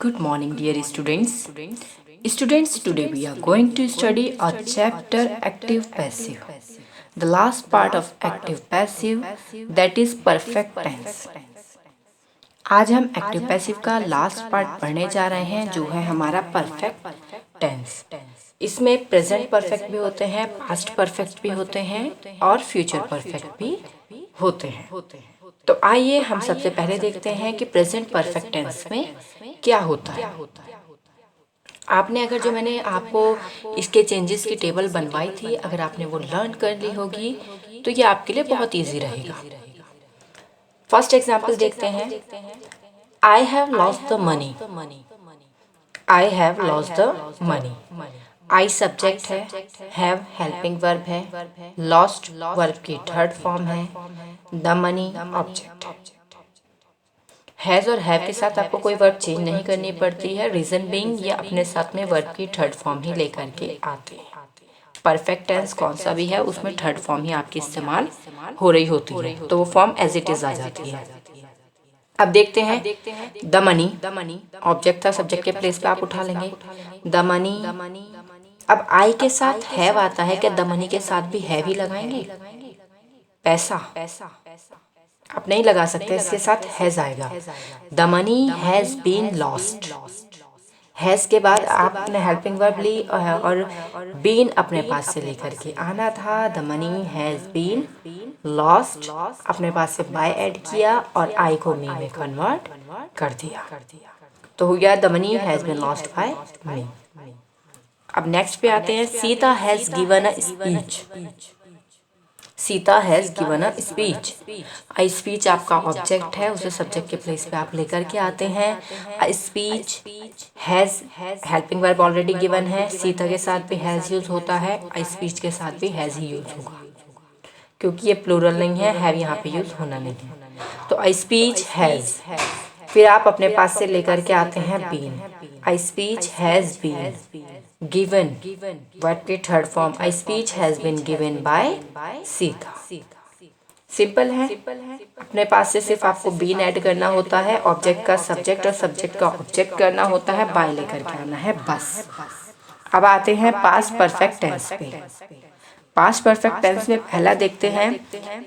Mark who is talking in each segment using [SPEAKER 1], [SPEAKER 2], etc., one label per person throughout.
[SPEAKER 1] Good morning, dear students. Students, today we are going to study a chapter active passive. The last part of active passive, that is perfect tense. आज हम active passive का last part पढ़ने जा रहे हैं जो है हमारा परफेक्ट टेंस। इसमें प्रेजेंट परफेक्ट भी होते हैं, पास्ट परफेक्ट भी होते हैं और फ्यूचर परफेक्ट भी होते हैं। तो आइए हम सबसे पहले देखते हैं कि प्रेजेंट परफेक्ट टेंस में क्या होता है। आपने अगर जो मैंने आपको इसके चेंजेस की टेबल बनवाई थी, अगर आपने वो लर्न कर ली होगी तो ये आपके लिए बहुत इजी रहेगा। फर्स्ट एग्जाम्पल देखते हैं। I have lost the money. I have lost the money. I subject है, हैव हेल्पिंग वर्ब है, लॉस्ट वर्ब की थर्ड फॉर्म है, द मनी ऑब्जेक्ट। हैज़ और हैव के साथ आपको कोई वर्ब चेंज नहीं करनी पड़ती है। रीजन बीइंग ये अपने साथ में वर्ब की थर्ड फॉर्म ही लेकर के आते हैं। परफेक्ट टेंस कौन सा भी है उसमें थर्ड फॉर्म ही आपकी इस्तेमाल हो रही होती है, तो वो फॉर्म एज इट इज आ जाती है। अब देखते हैं द मनी ऑब्जेक्ट था, सब्जेक्ट के प्लेस पे आप उठा लेंगे द मनी। अब आई के साथ हैव आता है, क्या द मनी के साथ भी हैव ही लगाएंगे? पैसा आप नहीं लगा सकते, इसके साथ हैज आएगा। The money has been lost. Has के बाद आपने हेल्पिंग वर्ब ली और बीन अपने पास से लेकर के आना था। The money has been lost, अपने पास से बाय ऐड किया और आई को मी में कन्वर्ट कर दिया, तो हो गया the money has been lost by me. अब नेक्स्ट पे आते हैं। Sita has given a speech. Sita has given a speech. A speech आपका ऑब्जेक्ट है, उसे सब्जेक्ट के प्लेस पे आप लेकर के आते हैं। अ speech has helping verb already given है, सीता के साथ भी हैज़ यूज होता है, अ स्पीच के साथ भी हैज़ ही यूज होगा क्योंकि ये प्लूरल नहीं है, हैव यहाँ पे यूज होना नहीं है। तो अ स्पीच हैज़, फिर आप अपने पास से लेकर के आते हैं been. A speech has been given, verb की third form. A speech has been given by Sita. Simple है, अपने पास से सिर्फ आपको बीन ऐड करना होता है, ऑब्जेक्ट का सब्जेक्ट और सब्जेक्ट का ऑब्जेक्ट करना होता है, बाय लेकर के आना है बस। अब आते हैं पास्ट परफेक्ट टेंस पे। पास्ट परफेक्ट टेंस में पहला देखते हैं।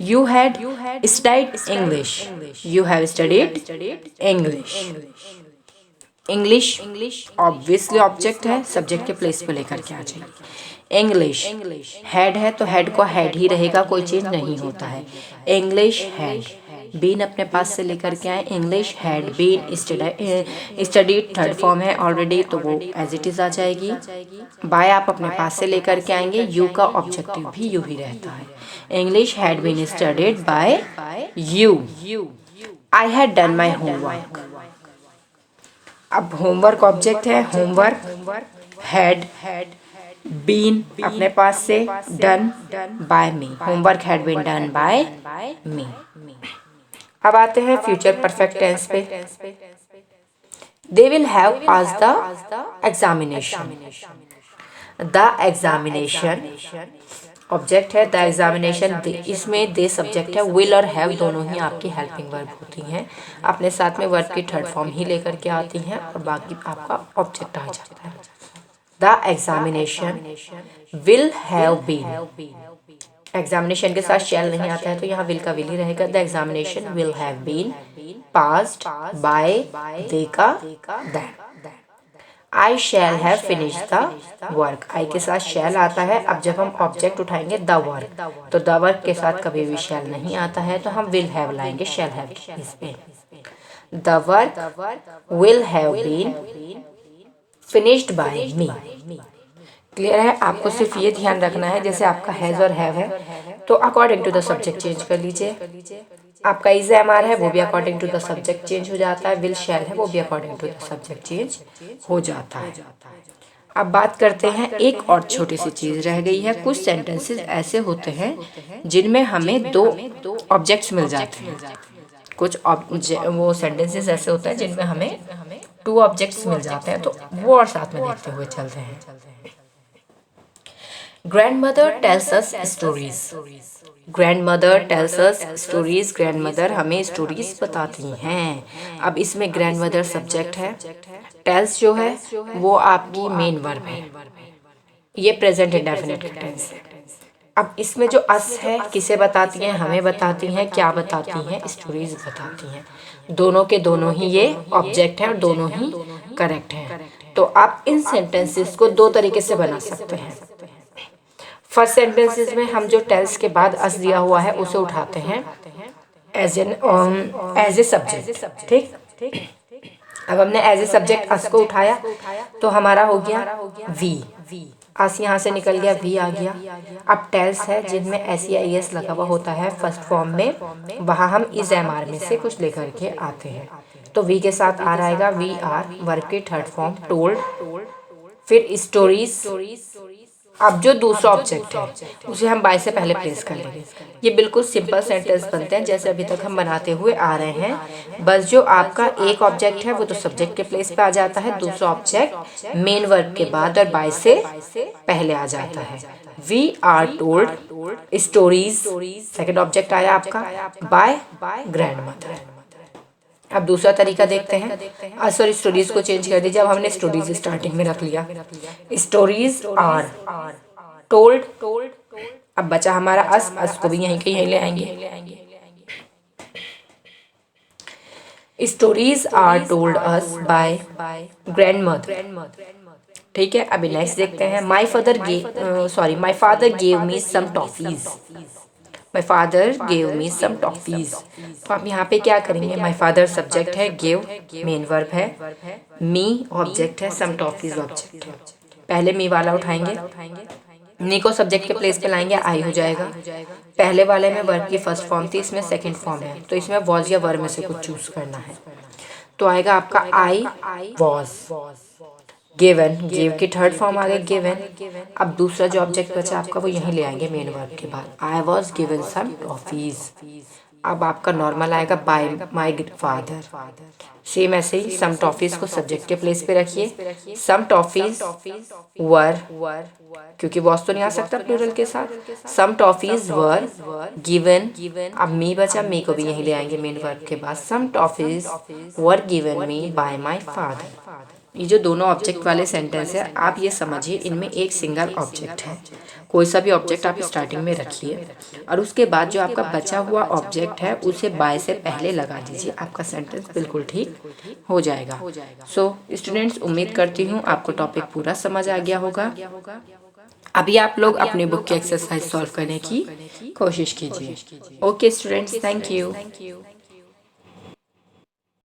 [SPEAKER 1] You had studied English. You have studied English. English obviously object है, सब्जेक्ट के प्लेस पे लेकर के आ जाइए। इंग्लिश हैड है तो हैड को हैड ही रहेगा, कोई चेंज नहीं होता है। इंग्लिश हैड, बीन अपने पास से लेकर के आए। English had been studied third form है ऑलरेडी, तो वो एज इट इज आ जाएगी। बाय आप अपने पास से लेकर के आएंगे, यू का ऑब्जेक्टिव भी यू ही रहता है। English had been studied by you. I had done my homework. अब होमवर्क ऑब्जेक्ट है, होमवर्क हैड बीन अपने पास से done by me. Homework had been done by me. अब आते हैं फ्यूचर परफेक्ट टेंस पे। They will have pass the examination. The examination object है, द एग्जामिनेशन, इसमें दे सब्जेक्ट है, विल और हैव दोनों ही आपकी हेल्पिंग वर्ब होती हैं, अपने साथ में वर्ब की थर्ड फॉर्म ही लेकर के आती हैं और बाकी आपका ऑब्जेक्ट आ जाता है। The examination will have been, examination के साथ शैल नहीं आता है तो यहाँ विल का विल ही रहेगा। The examination will have been passed by they का that. I shall have finish the work, I के साथ शैल आता है। अब जब हम ऑब्जेक्ट उठाएंगे द वर्क, तो द वर्क के साथ कभी भी शैल नहीं आता है, तो हम विल हैव लाएंगे शैल हैव के इस पे। The work will have been finished by me. Clear है? आपको सिर्फ ये ध्यान रखना है, जैसे आपका हैज़ और हैव है तो according to the subject change कर लीजिए। आपका इज एम आर है वो भी according to the subject change हो जाता है, विल शैल है वो भी according to the subject change हो जाता है। अब बात करते हैं, एक और छोटी सी चीज़ रह गई है। कुछ सेंटेंसेस ऐसे होते हैं जिनमें हमें दो ऑब्जेक्ट्स मिल जाते हैं। कुछ वो सेंटेंसेस ऐसे होते हैं जिनमें हमें टू ऑब्जेक्ट्स मिल जाते हैं, तो वो और साथ में देखते हुए चलते हैं। Grandmother tells us stories. Grandmother tells us stories. Grandmother हमें स्टोरीज बताती हैं। अब इसमें ग्रैंडमदर सब्जेक्ट है, टेल्स जो है वो आपकी मेन वर्ब है, ये प्रेजेंट इंडेफिनिट का टेंस है। अब इसमें जो अस है किसे बताती हैं, हमें बताती हैं, क्या बताती हैं, स्टोरीज बताती हैं। दोनों के दोनों ही ये ऑब्जेक्ट हैं और दोनों ही करेक्ट हैं। तो आप इन सेंटेंसेस को दो तरीके से बना सकते हैं। फर्स्ट सेंटेंसेस में हम जो टेल्स के बाद अस दिया हुआ है उसे उठाते हैं एज ए सब्जेक्ट। ठीक, अब हमने एज ए सब्जेक्ट अस को उठाया तो हमारा हो गया वी। अस यहाँ से निकल गया, वी आ गया। अब टेल्स है जिनमें एस या ई एस लगा हुआ होता है फर्स्ट फॉर्म में, वहाँ हम इज एम आर में से कुछ लेकर के आते हैं। तो वी के साथ आर आएगा, वी आर वर्ब की थर्ड फॉर्म टोल्ड। फिर स्टोरीज। अब जो दूसरा ऑब्जेक्ट है उसे हम बाय से पहले प्लेस कर लेंगे। ये बिल्कुल सिंपल सेंटेंस बनते हैं जैसे अभी तक हम बनाते हुए आ रहे हैं। बस जो आपका एक ऑब्जेक्ट है वो तो सब्जेक्ट के प्लेस पे आ जाता है, दूसरा ऑब्जेक्ट मेन वर्ब के बाद और बाय से पहले आ जाता है। We are told stories, second object आया आपका बाय ग्रैंडमदर। अब दूसरा तरीका देखते हैं। सॉरी, स्टोरीज को चेंज कर दीजिए। अब हमने स्टोरीज स्टार्टिंग में रख लिया, स्टोरीज आर टोल्ड। अब बचा हमारा अस को भी यहीं के यहीं ले आएंगे। Stories are told us by grandmother. ठीक है, अभी नेक्स्ट देखते हैं। My father gave me some toffees. My father gave me some toffees. तो आप यहाँ पे क्या करेंगे, माई फादर सब्जेक्ट है, गेव मेन वर्ब है, मी ऑब्जेक्ट है, सम टॉफीज ऑब्जेक्ट है। पहले मी वाला उठाएंगे, मी को सब्जेक्ट के प्लेस पे लाएंगे, आई हो जाएगा। पहले वाले में वर्ब की फर्स्ट फॉर्म थी, इसमें सेकंड फॉर्म है, तो इसमें वॉज या वर्ब में से कुछ चूज करना है। तो आएगा आपका आई वॉज। गिवन, गिव की थर्ड फॉर्म आ गई गिवन। अब दूसरा जो ऑब्जेक्ट बचा आपका वो यहीं ले आएंगे मेन वर्ब के बाद, I was given some toffees. अब आपका नॉर्मल आएगा बाय माई फादर। सेम ऐसे ही सम टॉफीज को सब्जेक्ट के प्लेस पे रखिए, सम टॉफीज वर, क्योंकि वॉज तो नहीं आ सकता प्लूरल के साथ, सम टॉफीज वर गिवन। अब मी बचा, मी को भी यहीं ले आएंगे मेन वर्ब के बाद, some toffees were given me by my father. ये जो दोनों ऑब्जेक्ट वाले सेंटेंस है आप ये समझिए, इनमें एक सिंगल ऑब्जेक्ट है। कोई सा भी ऑब्जेक्ट आप स्टार्टिंग में रखिए और उसके बाद जो आपका बचा हुआ ऑब्जेक्ट है उसे बाय से पहले लगा दीजिए, आपका सेंटेंस बिल्कुल ठीक हो जाएगा। सो स्टूडेंट्स, उम्मीद करती हूँ आपको टॉपिक पूरा समझ आ गया होगा। अभी आप लोग अपनी बुक की एक्सरसाइज सॉल्व करने की कोशिश कीजिए। Okay students, thank you.